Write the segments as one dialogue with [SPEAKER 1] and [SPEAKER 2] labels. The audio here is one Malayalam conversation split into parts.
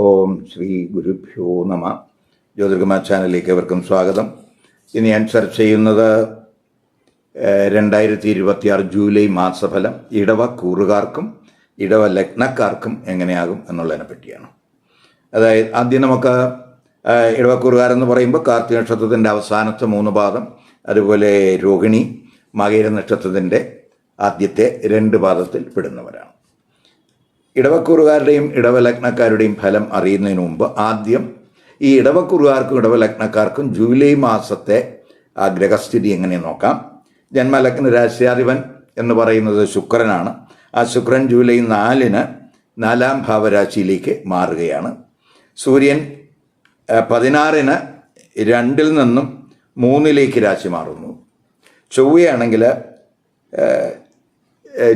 [SPEAKER 1] ഓം ശ്രീ ഗുരുഭ്യോ നമ. ജ്യോതിർഗമ ചാനലിലേക്ക് ഏവർക്കും സ്വാഗതം. ഇനി ഞാൻ ചർച്ച ചെയ്യുന്നത് 2026 ജൂലൈ മാസഫലം ഇടവ കൂറുകാർക്കും ഇടവ ലഗ്നക്കാർക്കും എങ്ങനെയാകും എന്നുള്ളതിനെ പറ്റിയാണ്. അതായത് ആദ്യം നമുക്ക് ഇടവക്കൂറുകാരെന്ന് പറയുമ്പോൾ കാർത്തിക നക്ഷത്രത്തിൻ്റെ അവസാനത്തെ 3 പാദം, അതുപോലെ രോഹിണി മകയിര നക്ഷത്രത്തിൻ്റെ ആദ്യത്തെ 2 പാദത്തിൽ പെടുന്നവരാണ്. ഇടവക്കൂറുകാരുടെയും ഇടവലഗ്നക്കാരുടെയും ഫലം അറിയുന്നതിന് മുമ്പ് ആദ്യം ഈ ഇടവക്കൂറുകാർക്കും ഇടവലഗ്നക്കാർക്കും ജൂലൈ മാസത്തെ ആ ഗ്രഹസ്ഥിതി എങ്ങനെ നോക്കാം. ജന്മലഗ്ന രാശ്യാധിപൻ എന്ന് പറയുന്നത് ശുക്രനാണ്. ആ ശുക്രൻ ജൂലൈ 4-ന് 4-ാം ഭാവരാശിയിലേക്ക് മാറുകയാണ്. സൂര്യൻ 16-ന് 2-ൽ നിന്നും 3-ലേക്ക് രാശി മാറുന്നു. ചൊവ്വയാണെങ്കിൽ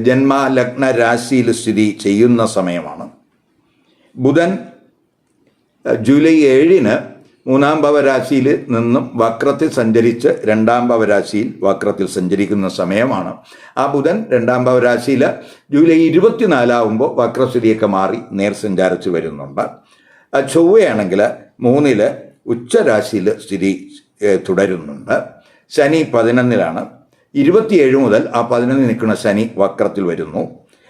[SPEAKER 1] ജന്മലഗ്ന രാശിയിൽ സ്ഥിതി ചെയ്യുന്ന സമയമാണ്. ബുധൻ ജൂലൈ 7-ന് 3-ാം ഭാവരാശിയിൽ നിന്നും വക്രത്തിൽ സഞ്ചരിച്ച് 2-ാം ഭാവരാശിയിൽ വക്രത്തിൽ സഞ്ചരിക്കുന്ന സമയമാണ്. ആ ബുധൻ 2-ാം ഭാവരാശിയിൽ ജൂലൈ 24 വക്രസ്ഥിതിയൊക്കെ മാറി നേർസഞ്ചാരിച്ച് വരുന്നുണ്ട്. ചൊവ്വയാണെങ്കിൽ 3-ല് ഉച്ചരാശിയിൽ സ്ഥിതി തുടരുന്നുണ്ട്. ശനി 11-ലാണ്. 27 മുതൽ ആ 11 നിൽക്കുന്ന ശനി വക്രത്തിൽ വരുന്നു.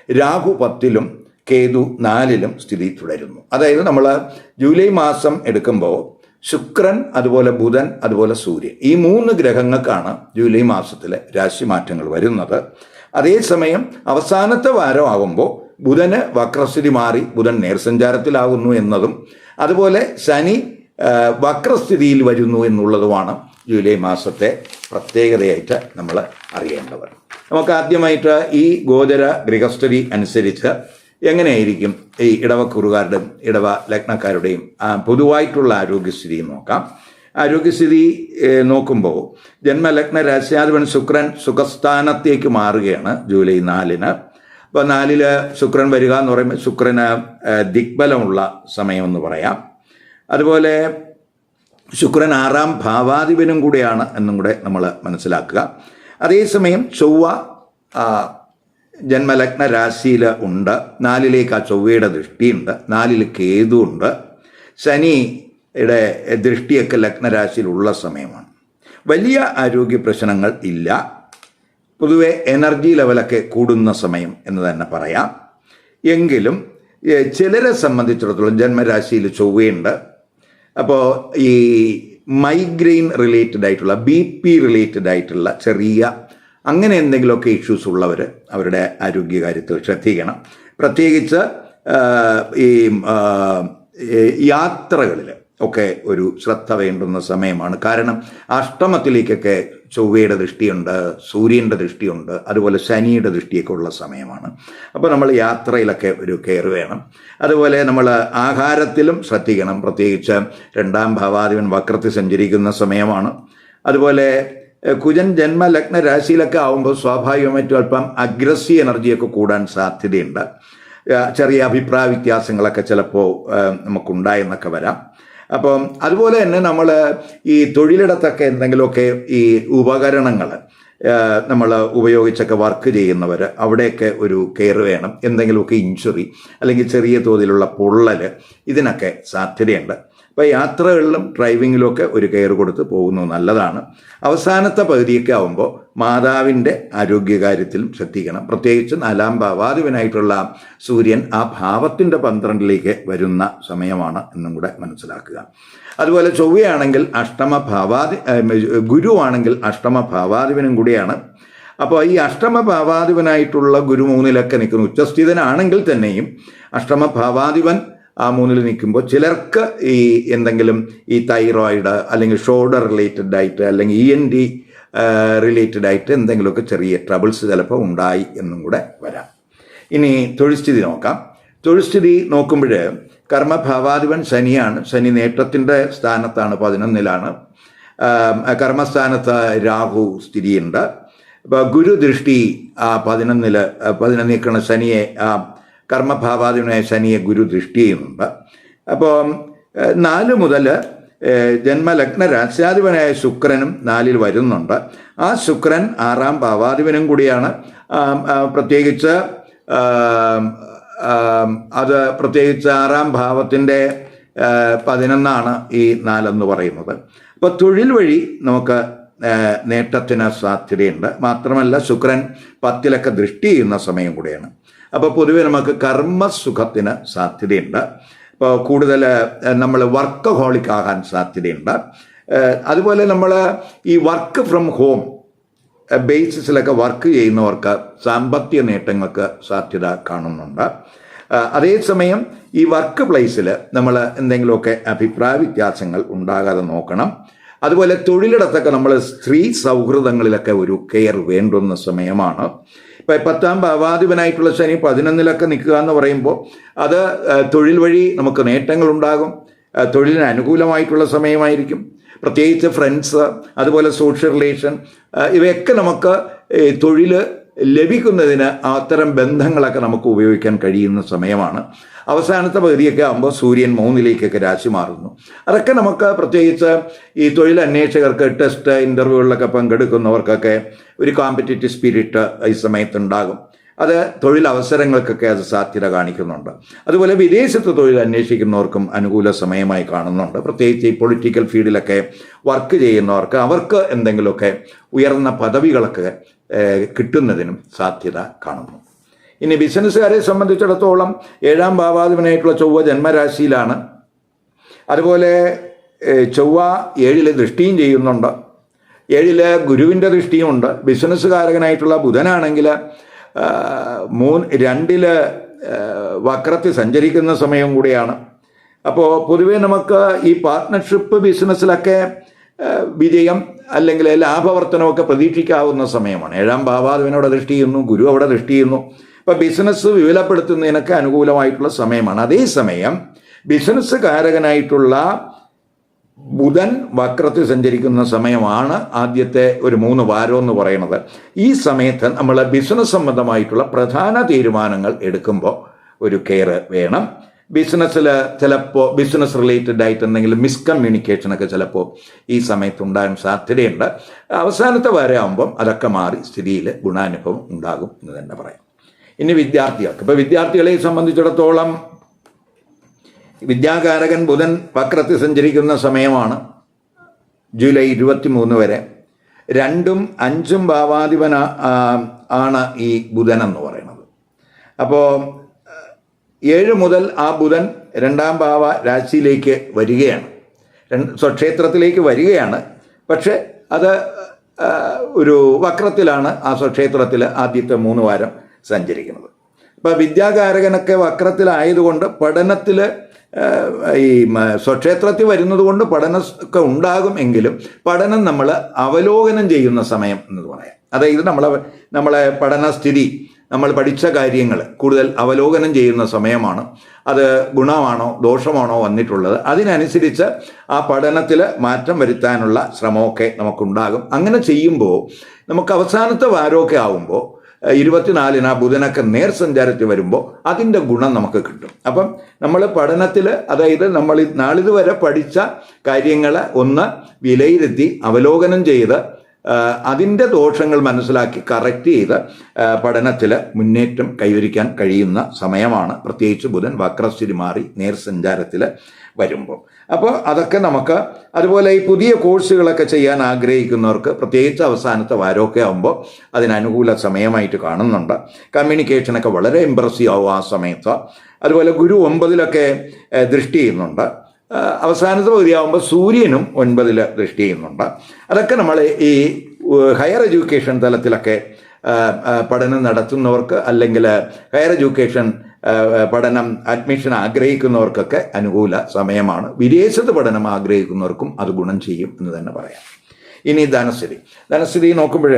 [SPEAKER 1] രാഹു 10-ലും കേതു 4-ലും സ്ഥിതി തുടരുന്നു. അതായത് നമ്മൾ ജൂലൈ മാസം എടുക്കുമ്പോൾ ശുക്രൻ, അതുപോലെ ബുധൻ, അതുപോലെ സൂര്യൻ, ഈ 3 ഗ്രഹങ്ങൾക്കാണ് ജൂലൈ മാസത്തിലെ രാശിമാറ്റങ്ങൾ വരുന്നത്. അതേസമയം അവസാനത്തെ വാരമാകുമ്പോൾ ബുധന് വക്രസ്ഥിതി മാറി ബുധൻ നേർസഞ്ചാരത്തിലാകുന്നു എന്നതും, അതുപോലെ ശനി വക്രസ്ഥിതിയിൽ വരുന്നു എന്നുള്ളതുമാണ് ജൂലൈ മാസത്തെ പ്രത്യേകതയായിട്ട് നമ്മൾ അറിയേണ്ടത്. നമുക്ക് ആദ്യമായിട്ട് ഈ ഗോചര ഗൃഹസ്ഥിതി അനുസരിച്ച് എങ്ങനെയായിരിക്കും ഈ ഇടവക്കൂറുകാരുടെയും ഇടവ ലഗ്നക്കാരുടെയും പൊതുവായിട്ടുള്ള ആരോഗ്യസ്ഥിതി നോക്കാം. ആരോഗ്യസ്ഥിതി നോക്കുമ്പോൾ ജന്മലഗ്ന രാശ്യാധിപൻ ശുക്രൻ സുഖസ്ഥാനത്തേക്ക് മാറുകയാണ് ജൂലൈ 4-ന്. അപ്പോൾ 4-ല് ശുക്രൻ വരിക എന്ന് പറയുമ്പോൾ ശുക്രന് ദിഗ്ബലമുള്ള സമയമെന്ന് പറയാം. അതുപോലെ ശുക്രൻ 6-ാം ഭാവാധിപനും കൂടെയാണ് എന്നും കൂടെ നമ്മൾ മനസ്സിലാക്കുക. അതേസമയം ചൊവ്വ ജന്മലഗ്ന രാശിയിൽ ഉണ്ട്. 4-ലേക്ക് ആ ചൊവ്വയുടെ ദൃഷ്ടിയുണ്ട്. 4-ൽ കേതു ഉണ്ട്. ശനിയുടെ ദൃഷ്ടിയൊക്കെ ലഗ്നരാശിയിലുള്ള സമയമാണ്. വലിയ ആരോഗ്യ പ്രശ്നങ്ങൾ ഇല്ല. പൊതുവെ എനർജി ലെവലൊക്കെ കൂടുന്ന സമയം എന്ന് തന്നെ പറയാം. എങ്കിലും ചിലരെ സംബന്ധിച്ചിടത്തോളം ജന്മരാശിയിൽ ചൊവ്വയുണ്ട്. അപ്പോൾ ഈ മൈഗ്രെയിൻ റിലേറ്റഡ് ആയിട്ടുള്ള BP റിലേറ്റഡ് ആയിട്ടുള്ള ചെറിയ അങ്ങനെ എന്തെങ്കിലുമൊക്കെ ഇഷ്യൂസ് ഉള്ളവർ അവരുടെ ആരോഗ്യകാര്യത്തിൽ ശ്രദ്ധിക്കണം. പ്രത്യേകിച്ച് ഈ യാത്രകളിൽ ഒക്കെ ഒരു ശ്രദ്ധ വേണ്ടുന്ന സമയമാണ്. കാരണം അഷ്ടമത്തിലേക്കൊക്കെ ചൊവ്വയുടെ ദൃഷ്ടിയുണ്ട്, സൂര്യൻ്റെ ദൃഷ്ടിയുണ്ട്, അതുപോലെ ശനിയുടെ ദൃഷ്ടിയൊക്കെ ഉള്ള സമയമാണ്. അപ്പോൾ നമ്മൾ യാത്രയിലൊക്കെ ഒരു കെയർ വേണം. അതുപോലെ നമ്മൾ ആഹാരത്തിലും ശ്രദ്ധിക്കണം. പ്രത്യേകിച്ച് 2-ാം ഭാവാധിപൻ വക്രത്തിൽ സഞ്ചരിക്കുന്ന സമയമാണ്. അതുപോലെ കുജൻ ജന്മലഗ്ന രാശിയിലൊക്കെ ആകുമ്പോൾ സ്വാഭാവികമായിട്ടും അല്പം അഗ്രസീവ് എനർജിയൊക്കെ കൂടാൻ സാധ്യതയുണ്ട്. ചെറിയ അഭിപ്രായ വ്യത്യാസങ്ങളൊക്കെ ചിലപ്പോൾ നമുക്കുണ്ടായെന്നൊക്കെ വരാം. അപ്പം അതുപോലെ തന്നെ നമ്മൾ ഈ തൊഴിലിടത്തൊക്കെ എന്തെങ്കിലുമൊക്കെ ഈ ഉപകരണങ്ങൾ നമ്മൾ ഉപയോഗിച്ചൊക്കെ വർക്ക് ചെയ്യുന്നവർ അവിടെയൊക്കെ ഒരു കെയർ വേണം. എന്തെങ്കിലുമൊക്കെ ഇഞ്ചുറി അല്ലെങ്കിൽ ചെറിയ തോതിലുള്ള പൊള്ളൽ ഇതിനൊക്കെ സാധ്യതയുണ്ട്. അപ്പോൾ യാത്രകളിലും ഡ്രൈവിങ്ങിലുമൊക്കെ ഒരു കെയർ കൊടുത്ത് പോകുന്നത് നല്ലതാണ്. അവസാനത്തെ പകുതിയൊക്കെ ആകുമ്പോൾ മാതാവിൻ്റെ ആരോഗ്യകാര്യത്തിലും ശ്രദ്ധിക്കണം. പ്രത്യേകിച്ച് 4-ാം ഭാവാധിപനായിട്ടുള്ള സൂര്യൻ ആ ഭാവത്തിൻ്റെ 12-ലേക്ക് വരുന്ന സമയമാണ് എന്നും കൂടെ മനസ്സിലാക്കുക. അതുപോലെ ചൊവ്വയാണെങ്കിൽ ഗുരുവാണെങ്കിൽ 8-മ ഭാവാധിപനും കൂടിയാണ്. അപ്പോൾ ഈ 8-മ ഭാവാധിപനായിട്ടുള്ള ഗുരു 3-ലൊക്കെ നിൽക്കുന്നു. ഉച്ചസ്ഥിതനാണെങ്കിൽ തന്നെയും 8-മ ഭാവാധിപൻ ആ 3-ൽ നിൽക്കുമ്പോൾ ചിലർക്ക് ഈ എന്തെങ്കിലും ഈ തൈറോയിഡ് അല്ലെങ്കിൽ ഷോൾഡർ റിലേറ്റഡ് ആയിട്ട് അല്ലെങ്കിൽ ENT റിലേറ്റഡ് ആയിട്ട് എന്തെങ്കിലുമൊക്കെ ചെറിയ ട്രബിൾസ് ചിലപ്പോൾ ഉണ്ടായി എന്നും കൂടെ വരാം. ഇനി തൊഴിൽസ്ഥിതി നോക്കാം. തൊഴിൽസ്ഥിതി നോക്കുമ്പോൾ കർമ്മഭാവാധിപൻ ശനിയാണ്. ശനി നേട്ടത്തിൻ്റെ സ്ഥാനത്താണ്, 11-ലാണ്. കർമ്മസ്ഥാനത്ത് രാഹു സ്ഥിതിയുണ്ട്. അപ്പോൾ ഗുരുദൃഷ്ടി 11 നിൽക്കുന്ന ശനിയെ കർമ്മഭാവാധിപനായ ശനിയെ ഗുരു ദൃഷ്ടി ചെയ്യുന്നുണ്ട്. അപ്പോൾ 4 മുതൽ ജന്മലഗ്ന രാശ്യാധിപനായ ശുക്രനും 4-ൽ വരുന്നുണ്ട്. ആ ശുക്രൻ 6-ാം ഭാവാധിപനും കൂടിയാണ്. പ്രത്യേകിച്ച് അത് പ്രത്യേകിച്ച് 6-ാം ഭാവത്തിൻ്റെ 11 ഈ 4 എന്ന് പറയുന്നത്. അപ്പോൾ തൊഴിൽ വഴി നമുക്ക് നേട്ടത്തിന് സാധ്യതയുണ്ട്. മാത്രമല്ല ശുക്രൻ 10-ലൊക്കെ ദൃഷ്ടി ചെയ്യുന്ന സമയം കൂടിയാണ്. അപ്പോൾ പൊതുവെ നമുക്ക് കർമ്മസുഖത്തിന് സാധ്യതയുണ്ട്. ഇപ്പോൾ കൂടുതൽ നമ്മൾ വർക്കഹോളിക് ആകാൻ സാധ്യതയുണ്ട്. അതുപോലെ നമ്മൾ ഈ വർക്ക് ഫ്രം ഹോം ബേസിസിലൊക്കെ വർക്ക് ചെയ്യുന്നവർക്ക് സാമ്പത്തിക നേട്ടങ്ങൾക്ക് സാധ്യത കാണുന്നുണ്ട്. അതേസമയം ഈ വർക്ക് പ്ലേസിൽ നമ്മൾ എന്തെങ്കിലുമൊക്കെ അഭിപ്രായ വ്യത്യാസങ്ങൾ ഉണ്ടാകാതെ നോക്കണം. അതുപോലെ തൊഴിലിടത്തൊക്കെ നമ്മൾ സ്ത്രീ സൗഹൃദങ്ങളിലൊക്കെ ഒരു കെയർ വേണ്ടുന്ന സമയമാണ്. ഇപ്പം 10-ാം ഭാവാധിപനായിട്ടുള്ള ശനി 11-ലൊക്കെ നിൽക്കുക എന്ന് പറയുമ്പോൾ അത് തൊഴിൽ വഴി നമുക്ക് നേട്ടങ്ങൾ ഉണ്ടാകും. തൊഴിലിന് അനുകൂലമായിട്ടുള്ള സമയമായിരിക്കും. പ്രത്യേകിച്ച് ഫ്രണ്ട്സ്, അതുപോലെ സോഷ്യൽ റിലേഷൻ, ഇവയൊക്കെ നമുക്ക് തൊഴിൽ ലഭിക്കുന്നതിന് അത്തരം ബന്ധങ്ങളൊക്കെ നമുക്ക് ഉപയോഗിക്കാൻ കഴിയുന്ന സമയമാണ്. അവസാനത്തെ പകുതിയൊക്കെ ആകുമ്പോൾ സൂര്യൻ 3-ലേക്കൊക്കെ രാശി മാറുന്നു. അതൊക്കെ നമുക്ക് പ്രത്യേകിച്ച് ഈ തൊഴിൽ അന്വേഷകർക്ക്, ടെസ്റ്റ് ഇൻ്റർവ്യൂകളിലൊക്കെ പങ്കെടുക്കുന്നവർക്കൊക്കെ ഒരു കോമ്പറ്റേറ്റീവ് സ്പിരിറ്റ് ഈ സമയത്തുണ്ടാകും. അത് തൊഴിലവസരങ്ങൾക്കൊക്കെ അത് സാധ്യത കാണിക്കുന്നുണ്ട്. അതുപോലെ വിദേശത്ത് തൊഴിൽ അന്വേഷിക്കുന്നവർക്കും അനുകൂല സമയമായി കാണുന്നുണ്ട്. പ്രത്യേകിച്ച് ഈ പൊളിറ്റിക്കൽ ഫീൽഡിലൊക്കെ വർക്ക് ചെയ്യുന്നവർക്ക് അവർക്ക് എന്തെങ്കിലുമൊക്കെ ഉയർന്ന പദവികളൊക്കെ കിട്ടുന്നതിനും സാധ്യത കാണുന്നു. ഇനി ബിസിനസ്സുകാരെ സംബന്ധിച്ചിടത്തോളം 7-ാം ഭാവാധിപനായിട്ടുള്ള ചൊവ്വ ജന്മരാശിയിലാണ്. അതുപോലെ ചൊവ്വ 7-ൽ ദൃഷ്ടിയും ചെയ്യുന്നുണ്ട്. 7-ൽ ഗുരുവിൻ്റെ ദൃഷ്ടിയുമുണ്ട്. ബിസിനസ്സുകാരകനായിട്ടുള്ള ബുധനാണെങ്കിൽ 2-ൽ വക്രത്തിൽ സഞ്ചരിക്കുന്ന സമയം കൂടിയാണ്. അപ്പോൾ പൊതുവെ നമുക്ക് ഈ പാർട്ട്ണർഷിപ്പ് ബിസിനസ്സിലൊക്കെ വിജയം അല്ലെങ്കിൽ ലാഭവർത്തനമൊക്കെ പ്രതീക്ഷിക്കാവുന്ന സമയമാണ്. 7-ാം ഭാവാധിപനവിടെ ദൃഷ്ടി ചെയ്യുന്നു, ഗുരു അവിടെ ദൃഷ്ടി ചെയ്യുന്നു. അപ്പോൾ ബിസിനസ് വിപുലപ്പെടുത്തുന്നതിനൊക്കെ അനുകൂലമായിട്ടുള്ള സമയമാണ്. അതേസമയം ബിസിനസ്സുകാരകനായിട്ടുള്ള ബുധൻ വക്രത്തിൽ സഞ്ചരിക്കുന്ന സമയമാണ് ആദ്യത്തെ ഒരു 3 വാരം എന്ന് പറയുന്നത്. ഈ സമയത്ത് നമ്മൾ ബിസിനസ് സംബന്ധമായിട്ടുള്ള പ്രധാന തീരുമാനങ്ങൾ എടുക്കുമ്പോൾ ഒരു കെയർ വേണം. ബിസിനസ്സിൽ ചിലപ്പോൾ ബിസിനസ് റിലേറ്റഡ് ആയിട്ട് എന്തെങ്കിലും മിസ്കമ്മ്യൂണിക്കേഷനൊക്കെ ചിലപ്പോൾ ഈ സമയത്ത് ഉണ്ടാകാൻ സാധ്യതയുണ്ട്. അവസാനത്തെ വാരം ആകുമ്പം അതൊക്കെ മാറി സ്ഥിതിയിൽ ഗുണാനുഭവം ഉണ്ടാകും എന്ന് തന്നെ പറയാം. ഇനി വിദ്യാർത്ഥികൾക്ക്, ഇപ്പോൾ വിദ്യാർത്ഥികളെ സംബന്ധിച്ചിടത്തോളം വിദ്യാകാരകൻ ബുധൻ വക്രത്തിൽ സഞ്ചരിക്കുന്ന സമയമാണ് ജൂലൈ 23 വരെ. 2-ഉം 5-ഉം ഭാവാധിപന ആണ് ഈ ബുധൻ എന്ന് പറയുന്നത്. അപ്പോൾ 7 മുതൽ ആ ബുധൻ 2-ാം ഭാവ രാശിയിലേക്ക് വരികയാണ്, സ്വക്ഷേത്രത്തിലേക്ക് വരികയാണ്. പക്ഷെ അത് ഒരു വക്രത്തിലാണ് ആ സ്വക്ഷേത്രത്തിൽ ആദ്യത്തെ 3 വാരം സഞ്ചരിക്കുന്നത്. അപ്പോൾ വിദ്യാകാരകനൊക്കെ വക്രത്തിലായതുകൊണ്ട് പഠനത്തിൽ ഈ സ്വക്ഷേത്രത്തിൽ വരുന്നത് കൊണ്ട് പഠനമൊക്കെ ഉണ്ടാകും. എങ്കിലും പഠനം നമ്മൾ അവലോകനം ചെയ്യുന്ന സമയം എന്ന് പറയാം. അതായത് നമ്മളെ പഠനസ്ഥിതി, നമ്മൾ പഠിച്ച കാര്യങ്ങൾ കൂടുതൽ അവലോകനം ചെയ്യുന്ന സമയമാണ്. അത് ഗുണമാണോ ദോഷമാണോ വന്നിട്ടുള്ളത്, അതിനനുസരിച്ച് ആ പഠനത്തിൽ മാറ്റം വരുത്താനുള്ള ശ്രമമൊക്കെ നമുക്കുണ്ടാകും. അങ്ങനെ ചെയ്യുമ്പോൾ നമുക്ക് അവസാനത്തെ വാരമൊക്കെ ആകുമ്പോൾ 24-ന് ആ ബുധനൊക്കെ നേർസഞ്ചാരത്തിൽ വരുമ്പോൾ അതിൻ്റെ ഗുണം നമുക്ക് കിട്ടും. അപ്പം നമ്മൾ പഠനത്തിൽ, അതായത് നമ്മൾ നാളിതുവരെ പഠിച്ച കാര്യങ്ങൾ ഒന്ന് വിലയിരുത്തി അവലോകനം ചെയ്ത് അതിൻ്റെ ദോഷങ്ങൾ മനസ്സിലാക്കി കറക്റ്റ് ചെയ്ത് പഠനത്തിൽ മുന്നേറ്റം കൈവരിക്കാൻ കഴിയുന്ന സമയമാണ്. പ്രത്യേകിച്ച് ബുധൻ വക്രസ്ഥിതി മാറി നേർസഞ്ചാരത്തിൽ വരുമ്പോൾ. അപ്പോൾ അതൊക്കെ നമുക്ക്, അതുപോലെ ഈ പുതിയ കോഴ്സുകളൊക്കെ ചെയ്യാൻ ആഗ്രഹിക്കുന്നവർക്ക് പ്രത്യേകിച്ച് അവസാനത്തെ വാരമൊക്കെ ആകുമ്പോൾ അതിനനുകൂല സമയമായിട്ട് കാണുന്നുണ്ട്. കമ്മ്യൂണിക്കേഷനൊക്കെ വളരെ ഇമ്പ്രസീവ് ആവും ആ സമയത്ത്. അതുപോലെ ഗുരു 9-ലൊക്കെ ദൃഷ്ടി ചെയ്യുന്നുണ്ട്. അവസാനത്തെ പകുതിയാകുമ്പോൾ സൂര്യനും 9-ൽ ദൃഷ്ടി ചെയ്യുന്നുണ്ട്. അതൊക്കെ നമ്മൾ ഈ ഹയർ എഡ്യൂക്കേഷൻ തലത്തിലൊക്കെ പഠനം നടത്തുന്നവർക്ക്, അല്ലെങ്കിൽ ഹയർ എഡ്യൂക്കേഷൻ പഠനം അഡ്മിഷൻ ആഗ്രഹിക്കുന്നവർക്കൊക്കെ അനുകൂല സമയമാണ്. വിദേശത്ത് പഠനം ആഗ്രഹിക്കുന്നവർക്കും അത് ഗുണം ചെയ്യും എന്ന് തന്നെ പറയാം. ഇനി ധനസ്ഥിതി നോക്കുമ്പോൾ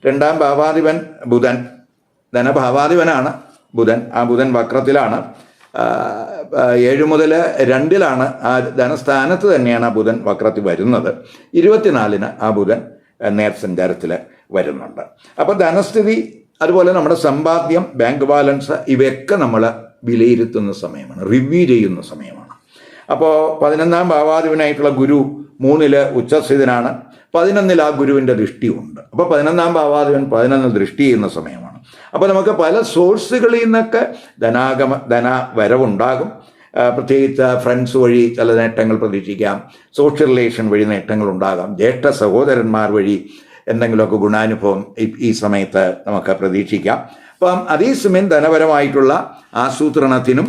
[SPEAKER 1] 2-ാം ഭാവാധിപൻ ബുധൻ, ധനഭാവാധിപനാണ് ബുധൻ. ആ ബുധൻ വക്രത്തിലാണ്. 7 മുതൽ 2-ലാണ് ആ ധനസ്ഥാനത്ത് തന്നെയാണ് ആ ബുധൻ വക്രത്തിൽ വരുന്നത്. 24-ന് ആ ബുധൻ നേർസഞ്ചാരത്തിൽ വരുന്നുണ്ട്. അപ്പോൾ ധനസ്ഥിതി, അതുപോലെ നമ്മുടെ സമ്പാദ്യം, ബാങ്ക് ബാലൻസ്, ഇവയൊക്കെ നമ്മൾ വിലയിരുത്തുന്ന സമയമാണ്, റിവ്യൂ ചെയ്യുന്ന സമയമാണ്. അപ്പോൾ 11-ാം ഭാവാധിപനായിട്ടുള്ള ഗുരു 3-ൽ ഉച്ചസ്ഥിതനാണ്. 11-ൽ ആ ഗുരുവിൻ്റെ ദൃഷ്ടിയുണ്ട്. അപ്പോൾ 11-ാം ഭാവാധിപൻ 11-ൽ ദൃഷ്ടി ചെയ്യുന്ന സമയമാണ്. അപ്പോൾ നമുക്ക് പല സോഴ്സുകളിൽ നിന്നൊക്കെ ധനവരവുണ്ടാകും. പ്രത്യേകിച്ച് ഫ്രണ്ട്സ് വഴി ചില നേട്ടങ്ങൾ പ്രതീക്ഷിക്കാം, സോഷ്യൽ റിലേഷൻ വഴി നേട്ടങ്ങൾ ഉണ്ടാകാം, ജ്യേഷ്ഠ സഹോദരന്മാർ വഴി എന്തെങ്കിലുമൊക്കെ ഗുണാനുഭവം ഈ സമയത്ത് നമുക്ക് പ്രതീക്ഷിക്കാം. അപ്പം അതേസമയം ധനപരമായിട്ടുള്ള ആസൂത്രണത്തിനും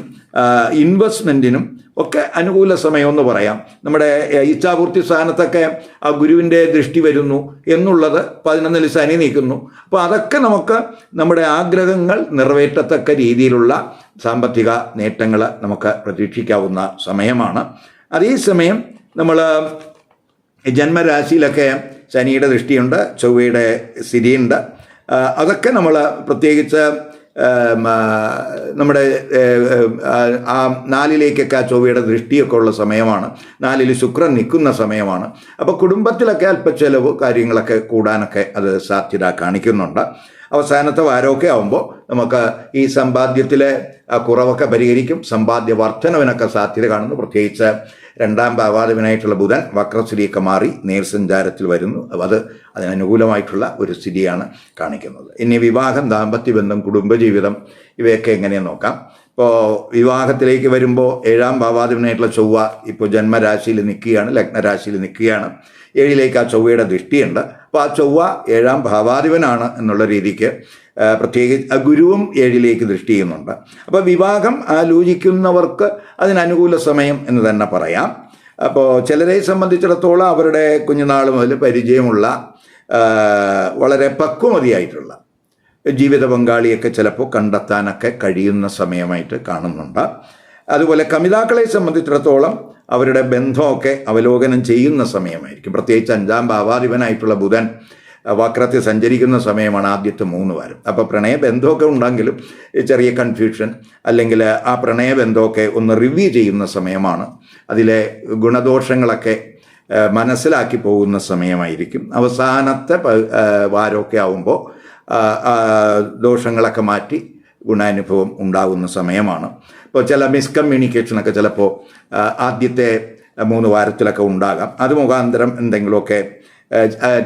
[SPEAKER 1] ഇൻവെസ്റ്റ്മെൻറ്റിനും ഒക്കെ അനുകൂല സമയമെന്ന് പറയാം. നമ്മുടെ ഇച്ഛാപൂർത്തി സ്ഥാനത്തൊക്കെ ആ ഗുരുവിൻ്റെ ദൃഷ്ടി വരുന്നു എന്നുള്ളത് 11 ശനി നീക്കുന്നു. അപ്പോൾ അതൊക്കെ നമുക്ക് നമ്മുടെ ആഗ്രഹങ്ങൾ നിറവേറ്റത്തക്ക രീതിയിലുള്ള സാമ്പത്തിക നേട്ടങ്ങൾ നമുക്ക് പ്രതീക്ഷിക്കാവുന്ന സമയമാണ്. അതേസമയം നമ്മൾ ജന്മരാശിയിലൊക്കെ ശനിയുടെ ദൃഷ്ടിയുണ്ട്, ചൊവ്വയുടെ സ്ഥിതിയുണ്ട്. അതൊക്കെ നമ്മൾ പ്രത്യേകിച്ച് നമ്മുടെ ആ 4-ലേക്കൊക്കെ ആ ചൊവ്വയുടെ ദൃഷ്ടിയൊക്കെ ഉള്ള സമയമാണ്. 4-ൽ ശുക്രൻ നിൽക്കുന്ന സമയമാണ്. അപ്പോൾ കുടുംബത്തിലൊക്കെ അല്പച്ചെലവ് കാര്യങ്ങളൊക്കെ കൂടാനൊക്കെ അത് സാധ്യത കാണിക്കുന്നുണ്ട്. അവസാനത്തെ വാരമൊക്കെ ആകുമ്പോൾ നമുക്ക് ഈ സമ്പാദ്യത്തിലെ കുറവൊക്കെ പരിഹരിക്കും. സമ്പാദ്യ വർധനവിനൊക്കെ സാധ്യത കാണുന്നു. പ്രത്യേകിച്ച് 2ാം ഭാവാധിപനായിട്ടുള്ള ബുധൻ വക്രസ്ഥിതിയൊക്കെ മാറി നേർസഞ്ചാരത്തിൽ വരുന്നു. അത് അതിനനുകൂലമായിട്ടുള്ള ഒരു സ്ഥിതിയാണ് കാണിക്കുന്നത്. ഇനി വിവാഹം, ദാമ്പത്യബന്ധം, കുടുംബജീവിതം ഇവയൊക്കെ എങ്ങനെയെന്ന് നോക്കാം. ഇപ്പോൾ വിവാഹത്തിലേക്ക് വരുമ്പോൾ 7ാം ഭാവാധിപനായിട്ടുള്ള ചൊവ്വ ഇപ്പോൾ ജന്മരാശിയിൽ നിൽക്കുകയാണ്, ലഗ്നരാശിയിൽ നിൽക്കുകയാണ്. 7-ലേക്ക് ആ ചൊവ്വയുടെ ദൃഷ്ടിയുണ്ട്. അപ്പോൾ ആ ചൊവ്വ 7ാം ഭാവാധിപനാണ് എന്നുള്ള രീതിക്ക് പ്രത്യേകിച്ച് ഗുരുവും 7-ലേക്ക് ദൃഷ്ടി ചെയ്യുന്നുണ്ട്. അപ്പോൾ വിവാഹം ആലോചിക്കുന്നവർക്ക് അതിനനുകൂല സമയം എന്ന് തന്നെ പറയാം. അപ്പോൾ ചിലരെ സംബന്ധിച്ചിടത്തോളം അവരുടെ കുഞ്ഞുനാൾ മുതൽ പരിചയമുള്ള വളരെ പക്വമതിയായിട്ടുള്ള ജീവിത പങ്കാളിയൊക്കെ ചിലപ്പോൾ കണ്ടെത്താനൊക്കെ കഴിയുന്ന സമയമായിട്ട് കാണുന്നുണ്ട്. അതുപോലെ കമിതാക്കളെ സംബന്ധിച്ചിടത്തോളം അവരുടെ ബന്ധമൊക്കെ അവലോകനം ചെയ്യുന്ന സമയമായിരിക്കും. പ്രത്യേകിച്ച് 5ാം ഭാവാധിപനായിട്ടുള്ള ബുധൻ വക്രത്തിൽ സഞ്ചരിക്കുന്ന സമയമാണ് ആദ്യത്തെ 3 വാരം. അപ്പോൾ പ്രണയബന്ധമൊക്കെ ഉണ്ടെങ്കിലും ചെറിയ കൺഫ്യൂഷൻ അല്ലെങ്കിൽ ആ പ്രണയബന്ധമൊക്കെ ഒന്ന് റിവ്യൂ ചെയ്യുന്ന സമയമാണ്. അതിലെ ഗുണദോഷങ്ങളൊക്കെ മനസ്സിലാക്കി പോകുന്ന സമയമായിരിക്കും. അവസാനത്തെ വാരമൊക്കെ ആവുമ്പോൾ ദോഷങ്ങളൊക്കെ മാറ്റി ഗുണാനുഭവം ഉണ്ടാകുന്ന സമയമാണ്. ഇപ്പോൾ ചില മിസ്കമ്മ്യൂണിക്കേഷനൊക്കെ ചിലപ്പോൾ ആദ്യത്തെ 3 വാരത്തിലൊക്കെ ഉണ്ടാകാം. അത് മുഖാന്തരം എന്തെങ്കിലുമൊക്കെ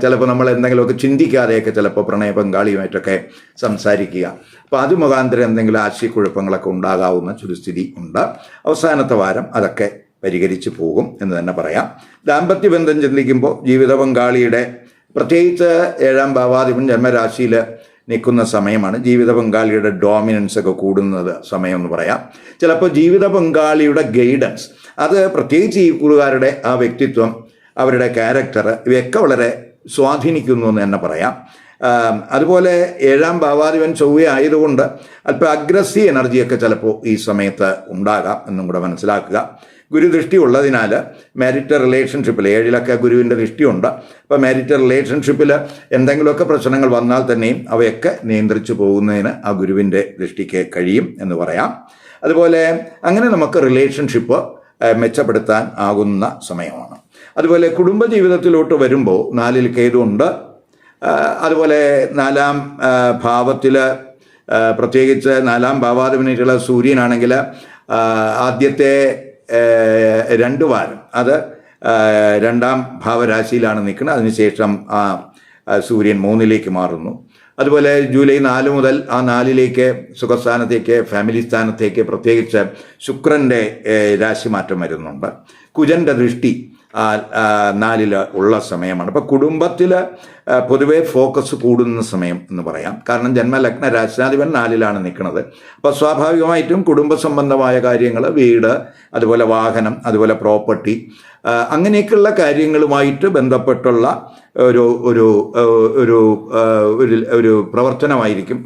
[SPEAKER 1] ചിലപ്പോൾ നമ്മൾ എന്തെങ്കിലുമൊക്കെ ചിന്തിക്കാതെയൊക്കെ ചിലപ്പോൾ പ്രണയ പങ്കാളിയുമായിട്ടൊക്കെ സംസാരിക്കുക. അപ്പോൾ അത് മുഖാന്തരം എന്തെങ്കിലും ആശയക്കുഴപ്പങ്ങളൊക്കെ ഉണ്ടാകാവുന്ന ചുരുസ്ഥിതി ഉണ്ട്. അവസാനത്തെ വാരം അതൊക്കെ പരിഹരിച്ച് പോകും എന്ന് തന്നെ പറയാം. ദാമ്പത്യ ബന്ധം ചിന്തിക്കുമ്പോൾ ജീവിത പങ്കാളിയുടെ പ്രത്യേകിച്ച് 7ാം ഭാവാധിപൻ ജന്മരാശിയിൽ നിൽക്കുന്ന സമയമാണ്. ജീവിത പങ്കാളിയുടെ ഡോമിനൻസ് ഒക്കെ കൂടുന്നത് സമയം എന്ന് പറയാം. ചിലപ്പോൾ ജീവിത പങ്കാളിയുടെ ഗൈഡൻസ്, അത് പ്രത്യേകിച്ച് ഈ കൂറുകാരുടെ ആ വ്യക്തിത്വം, അവരുടെ ക്യാരക്ടർ ഇവയൊക്കെ വളരെ സ്വാധീനിക്കുന്നു എന്ന് തന്നെ പറയാം. അതുപോലെ 7ാം ഭാവാധിപൻ ചൊവ്വ ആയതുകൊണ്ട് അല്പം അഗ്രസീവ് എനർജിയൊക്കെ ചിലപ്പോൾ ഈ സമയത്ത് ഉണ്ടാകാം എന്നും കൂടെ മനസ്സിലാക്കുക. ഗുരുദൃഷ്ടി ഉള്ളതിനാൽ മാരിറ്റൽ റിലേഷൻഷിപ്പിൽ 7-ലൊക്കെ ഗുരുവിൻ്റെ ദൃഷ്ടിയുണ്ട്. അപ്പോൾ മാരിറ്റൽ റിലേഷൻഷിപ്പിൽ എന്തെങ്കിലുമൊക്കെ പ്രശ്നങ്ങൾ വന്നാൽ തന്നെയും അവയൊക്കെ നിയന്ത്രിച്ചു പോകുന്നതിന് ആ ഗുരുവിൻ്റെ ദൃഷ്ടിക്ക് കഴിയും എന്ന് പറയാം. അതുപോലെ അങ്ങനെ നമുക്ക് റിലേഷൻഷിപ്പ് മെച്ചപ്പെടുത്താൻ ആകുന്ന സമയമാണ്. അതുപോലെ കുടുംബജീവിതത്തിലോട്ട് വരുമ്പോൾ 4-ൽ കേതു ഉണ്ട്. അതുപോലെ 4ാം ഭാവത്തിൽ പ്രത്യേകിച്ച് 4ാം ഭാവാധിപനായിട്ടുള്ള സൂര്യനാണെങ്കിൽ ആദ്യത്തെ 2 വാരം അത് 2ാം ഭാവരാശിയിലാണ് നിൽക്കുന്നത്. അതിനുശേഷം ആ സൂര്യൻ 3-ലേക്ക് മാറുന്നു. അതുപോലെ ജൂലൈ 4 മുതൽ ആ 4-ലേക്ക് സുഖസ്ഥാനത്തേക്ക്, ഫാമിലി സ്ഥാനത്തേക്ക് പ്രത്യേകിച്ച് ശുക്രൻ്റെ രാശിമാറ്റം വരുന്നുണ്ട്. കുജൻ്റെ ദൃഷ്ടി 4-ൽ ഉള്ള സമയമാണ്. അപ്പോൾ കുടുംബത്തിൽ പൊതുവേ ഫോക്കസ് കൂടുന്ന സമയം എന്ന് പറയാം. കാരണം ജന്മലഗ്ന രാശാധിപൻ 4-ലാണ് നിൽക്കുന്നത്. അപ്പോൾ സ്വാഭാവികമായിട്ടും കുടുംബ സംബന്ധമായ കാര്യങ്ങൾ, വീട്, അതുപോലെ വാഹനം, അതുപോലെ പ്രോപ്പർട്ടി, അങ്ങനെയൊക്കെയുള്ള കാര്യങ്ങളുമായിട്ട് ബന്ധപ്പെട്ടുള്ള ഒരു ഒരു ഒരു ഒരു പ്രവർത്തനമായിരിക്കും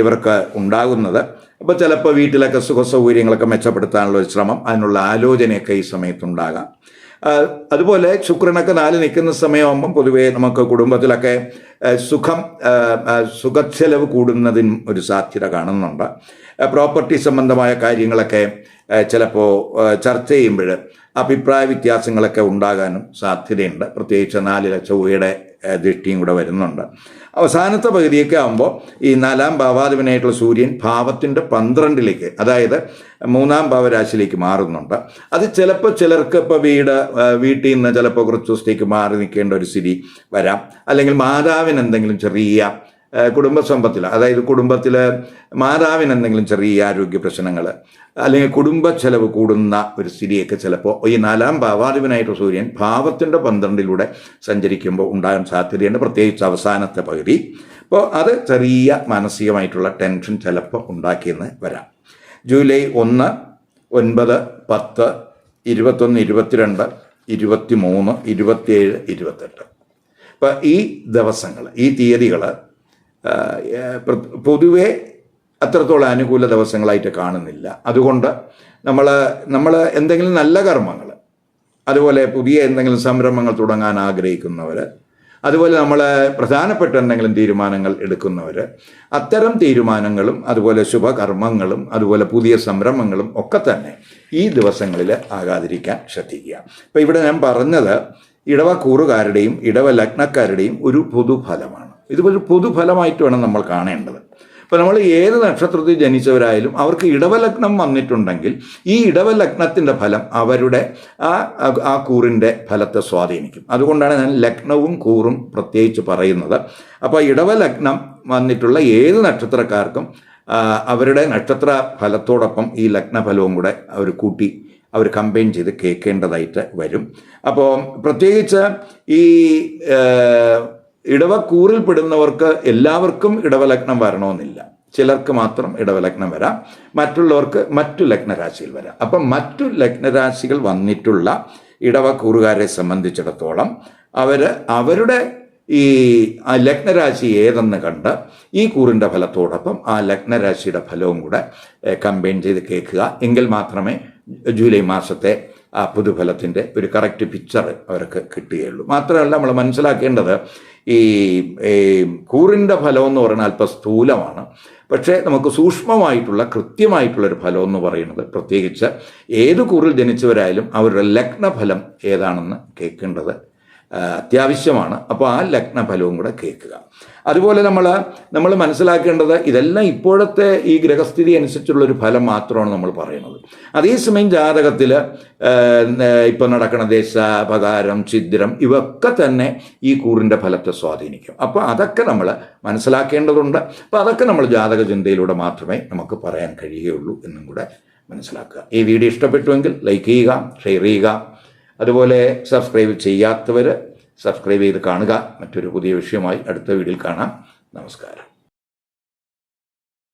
[SPEAKER 1] ഇവർക്ക് ഉണ്ടാകുന്നത്. അപ്പോൾ ചിലപ്പോൾ വീട്ടിലൊക്കെ സുഖസൗകര്യങ്ങളൊക്കെ മെച്ചപ്പെടുത്താനുള്ള ഒരു ശ്രമം, അതിനുള്ള ആലോചനയൊക്കെ ഈ സമയത്തുണ്ടാകാം. അതുപോലെ ശുക്രനൊക്കെ 4 നിൽക്കുന്ന സമയമാകുമ്പം പൊതുവേ നമുക്ക് കുടുംബത്തിലൊക്കെ സുഖച്ചെലവ് കൂടുന്നതിന് ഒരു സാധ്യത കാണുന്നുണ്ട്. പ്രോപ്പർട്ടി സംബന്ധമായ കാര്യങ്ങളൊക്കെ ചിലപ്പോൾ ചർച്ച ചെയ്യുമ്പോൾ അഭിപ്രായ വ്യത്യാസങ്ങളൊക്കെ ഉണ്ടാകാനും സാധ്യതയുണ്ട്. പ്രത്യേകിച്ച് 4-ലെ ചൊവ്വയുടെ ദൃഷ്ടിയും കൂടെ വരുന്നുണ്ട്. അവസാനത്തെ പകുതിയൊക്കെ ആകുമ്പോൾ ഈ 4ാം ഭാവാധിപനായിട്ടുള്ള സൂര്യൻ ഭാവത്തിൻ്റെ 12-ലേക്ക്, അതായത് 3ാം ഭാവരാശിയിലേക്ക് മാറുന്നുണ്ട്. അത് ചിലപ്പോൾ ചിലർക്ക് ഇപ്പോൾ വീട്ടിൽ നിന്ന് ചിലപ്പോൾ കുറച്ച് ദിവസത്തേക്ക് മാറി നിൽക്കേണ്ട ഒരു സ്ഥിതി വരാം. അല്ലെങ്കിൽ മാതാവിന് എന്തെങ്കിലും ചെറിയ കുടുംബസമ്പത്തിൽ, അതായത് കുടുംബത്തിൽ മാതാവിന് എന്തെങ്കിലും ചെറിയ ആരോഗ്യ പ്രശ്നങ്ങൾ അല്ലെങ്കിൽ കുടുംബ ചെലവ് കൂടുന്ന ഒരു സ്ഥിതിയൊക്കെ ചിലപ്പോൾ ഈ 4-ാം ഭാവാധിപനായിട്ട് സൂര്യൻ ഭാവത്തിൻ്റെ 12-ലൂടെ സഞ്ചരിക്കുമ്പോൾ ഉണ്ടാകാൻ സാധ്യതയുണ്ട്, പ്രത്യേകിച്ച് അവസാനത്തെ പകുതി. അപ്പോൾ അത് ചെറിയ മാനസികമായിട്ടുള്ള ടെൻഷൻ ചിലപ്പോൾ ഉണ്ടാക്കിയെന്ന് വരാം. ജൂലൈ 1, 9, 10, 21, 22, 23, 27, 28. അപ്പോൾ ഈ ദിവസങ്ങൾ, ഈ തീയതികൾ പൊതുവെ അത്രത്തോളം അനുകൂല ദിവസങ്ങളായിട്ട് കാണുന്നില്ല. അതുകൊണ്ട് നമ്മൾ എന്തെങ്കിലും നല്ല കർമ്മങ്ങൾ, അതുപോലെ പുതിയ എന്തെങ്കിലും സംരംഭങ്ങൾ തുടങ്ങാൻ ആഗ്രഹിക്കുന്നവർ, അതുപോലെ നമ്മൾ പ്രധാനപ്പെട്ട എന്തെങ്കിലും തീരുമാനങ്ങൾ എടുക്കുന്നവർ, അത്തരം തീരുമാനങ്ങളും അതുപോലെ ശുഭകർമ്മങ്ങളും അതുപോലെ പുതിയ സംരംഭങ്ങളും ഒക്കെ തന്നെ ഈ ദിവസങ്ങളിൽ ആകാതിരിക്കാൻ ശ്രദ്ധിക്കുക. ഇപ്പോൾ ഇവിടെ ഞാൻ പറഞ്ഞത് ഇടവക്കൂറുകാരുടെയും ഇടവലഗ്നക്കാരുടെയും ഒരു പൊതുഫലമാണ്. ഇതൊരു പൊതുഫലമായിട്ട് വേണം നമ്മൾ കാണേണ്ടത്. ഇപ്പോൾ നമ്മൾ ഏത് നക്ഷത്രത്തിൽ ജനിച്ചവരായാലും അവർക്ക് ഇടവലഗ്നം വന്നിട്ടുണ്ടെങ്കിൽ ഈ ഇടവലഗ്നത്തിൻ്റെ ഫലം അവരുടെ ആ കൂറിൻ്റെ ഫലത്തെ സ്വാധീനിക്കും. അതുകൊണ്ടാണ് ഞാൻ ലഗ്നവും കൂറും പ്രത്യേകിച്ച് പറയുന്നത്. അപ്പോൾ ഇടവലഗ്നം വന്നിട്ടുള്ള ഏത് നക്ഷത്രക്കാർക്കും അവരുടെ നക്ഷത്ര ഫലത്തോടൊപ്പം ഈ ലഗ്നഫലവും കൂടെ അവർ കൂട്ടി അവർ കമ്പൈൻ ചെയ്ത് കേൾക്കേണ്ടതായിട്ട് വരും. അപ്പോൾ പ്രത്യേകിച്ച് ഈ ഇടവക്കൂറിൽപ്പെടുന്നവർക്ക് എല്ലാവർക്കും ഇടവലഗ്നം വരണമെന്നില്ല. ചിലർക്ക് മാത്രം ഇടവലഗ്നം വരാം, മറ്റുള്ളവർക്ക് മറ്റു ലഗ്നരാശിയിൽ വരാം. അപ്പം മറ്റു ലഗ്നരാശികൾ വന്നിട്ടുള്ള ഇടവക്കൂറുകാരെ സംബന്ധിച്ചിടത്തോളം അവരുടെ ഈ ലഗ്നരാശി ഏതെന്ന് കണ്ട് ഈ കൂറിൻ്റെ ഫലത്തോടൊപ്പം ആ ലഗ്നരാശിയുടെ ഫലവും കൂടെ കമ്പൈൻ ചെയ്ത് കേൾക്കുക. എങ്കിൽ മാത്രമേ ജൂലൈ മാസത്തെ ആ പുതുഫലത്തിൻ്റെ ഒരു കറക്റ്റ് പിക്ചർ അവർക്ക് കിട്ടുകയുള്ളൂ. മാത്രമല്ല നമ്മൾ മനസ്സിലാക്കേണ്ടത് ഈ കൂറിൻ്റെ ഫലം എന്ന് പറയുന്നത് അല്പം സ്ഥൂലമാണ്. പക്ഷേ നമുക്ക് സൂക്ഷ്മമായിട്ടുള്ള കൃത്യമായിട്ടുള്ളൊരു ഫലം എന്ന് പറയുന്നത്, പ്രത്യേകിച്ച് ഏത് കൂറിൽ ജനിച്ചവരായാലും അവരുടെ ലഗ്നഫലം ഏതാണെന്ന് കേൾക്കേണ്ടത് അത്യാവശ്യമാണ്. അപ്പോൾ ആ ലഗ്നഫലവും കൂടെ കേൾക്കുക. അതുപോലെ നമ്മൾ മനസ്സിലാക്കേണ്ടത് ഇതെല്ലാം ഇപ്പോഴത്തെ ഈ ഗ്രഹസ്ഥിതി അനുസരിച്ചുള്ളൊരു ഫലം മാത്രമാണ് നമ്മൾ പറയുന്നത്. അതേസമയം ജാതകത്തിൽ ഇപ്പോൾ നടക്കുന്ന ദേശാപകാരം, ഛിദ്രം ഇവയൊക്കെ തന്നെ ഈ കൂറിൻ്റെ ഫലത്തെ സ്വാധീനിക്കും. അപ്പോൾ അതൊക്കെ നമ്മൾ മനസ്സിലാക്കേണ്ടതുണ്ട്. അപ്പോൾ അതൊക്കെ നമ്മൾ ജാതക ചിന്തയിലൂടെ മാത്രമേ നമുക്ക് പറയാൻ കഴിയുകയുള്ളൂ എന്നും കൂടെ മനസ്സിലാക്കുക. ഈ വീഡിയോ ഇഷ്ടപ്പെട്ടുവെങ്കിൽ ലൈക്ക് ചെയ്യുക, ഷെയർ ചെയ്യുക. അതുപോലെ സബ്സ്ക്രൈബ് ചെയ്യാത്തവർ സബ്സ്ക്രൈബ് ചെയ്ത് കാണുക. മറ്റൊരു പുതിയ വിഷയമായി അടുത്ത വീഡിയോയിൽ കാണാം. നമസ്കാരം.